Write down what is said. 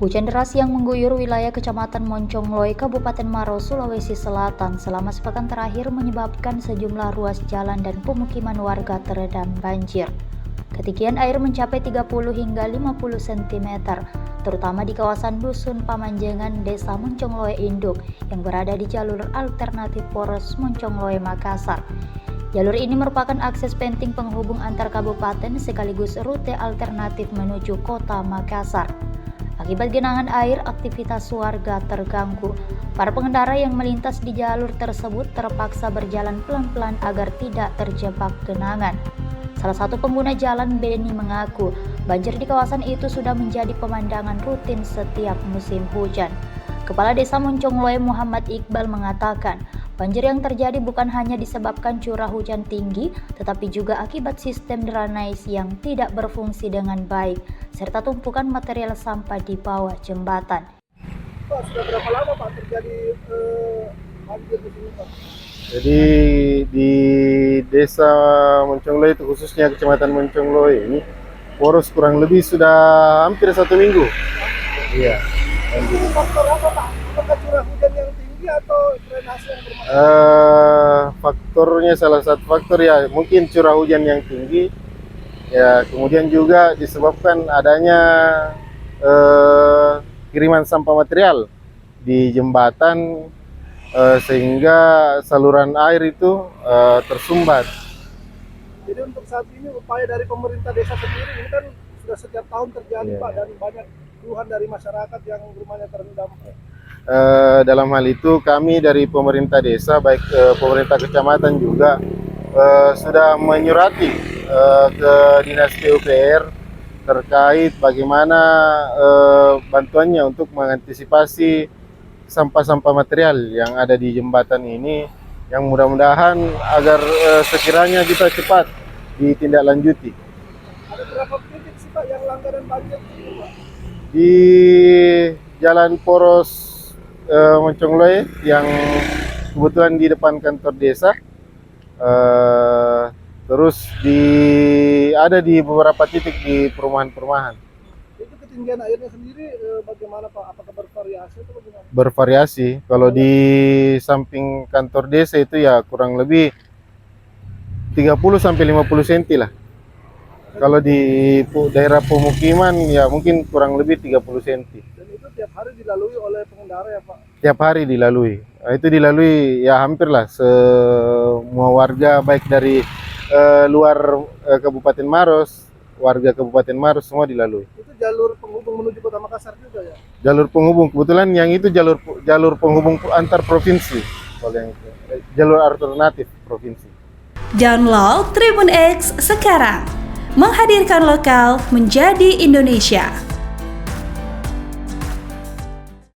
Hujan deras yang mengguyur wilayah Kecamatan Moncongloe, Kabupaten Maros, Sulawesi Selatan selama sepekan terakhir menyebabkan sejumlah ruas jalan dan pemukiman warga terendam banjir. Ketinggian air mencapai 30 hingga 50 cm, terutama di kawasan Dusun Pamanjengan, Desa Moncongloe Induk yang berada di jalur alternatif Poros Moncongloe, Makassar. Jalur ini merupakan akses penting penghubung antar kabupaten sekaligus rute alternatif menuju kota Makassar. Akibat genangan air, aktivitas warga terganggu. Para pengendara yang melintas di jalur tersebut terpaksa berjalan pelan-pelan agar tidak terjebak genangan. Salah satu pengguna jalan, Beni, mengaku banjir di kawasan itu sudah menjadi pemandangan rutin setiap musim hujan. Kepala Desa Moncongloe, Muhammad Iqbal, mengatakan banjir yang terjadi bukan hanya disebabkan curah hujan tinggi, tetapi juga akibat sistem drainase yang tidak berfungsi dengan baik, serta tumpukan material sampah di bawah jembatan. Pak, sudah berapa lama Pak terjadi banjir di sini Pak? Jadi di Desa Moncongloe itu, khususnya Kecamatan Moncongloe ini, poros kurang lebih sudah hampir 1 minggu. Iya. Ini faktor apa Pak? Apakah curah hujan yang tinggi atau drainase yang bermasalah? Faktornya, salah satu faktor ya mungkin curah hujan yang tinggi. Ya, kemudian juga disebabkan adanya kiriman sampah material di jembatan, sehingga saluran air itu tersumbat. Jadi untuk saat ini upaya dari pemerintah desa sendiri ini kan sudah setiap tahun terjadi Pak, dan banyak keluhan dari masyarakat yang rumahnya terendam. Dalam hal itu kami dari pemerintah desa, baik pemerintah kecamatan juga sudah menyurati ke Dinas PUPR terkait bagaimana bantuannya untuk mengantisipasi sampah-sampah material yang ada di jembatan ini, yang mudah-mudahan agar sekiranya bisa cepat ditindaklanjuti. Ada berapa titik sih Pak yang langganan banjir ini Pak? Di Jalan Poros Moncongloe yang kebetulan di depan kantor desa, terus ada di beberapa titik di perumahan-perumahan. Itu ketinggian airnya sendiri bagaimana Pak? Apakah bervariasi atau bagaimana? Bervariasi. Kalau di samping kantor desa itu ya kurang lebih 30 sampai 50 cm lah. Kalau di daerah pemukiman ya mungkin kurang lebih 30 cm. Dan itu tiap hari dilalui oleh pengendara ya Pak? Tiap hari dilalui. Itu dilalui ya hampir lah semua warga, baik dari luar Kabupaten Maros, warga Kabupaten Maros semua dilalui. Itu jalur penghubung menuju kota Makassar juga ya? Jalur penghubung, kebetulan yang itu jalur penghubung antar provinsi. Kalau yang itu jalur alternatif provinsi. Download Tribun X sekarang, menghadirkan lokal menjadi Indonesia.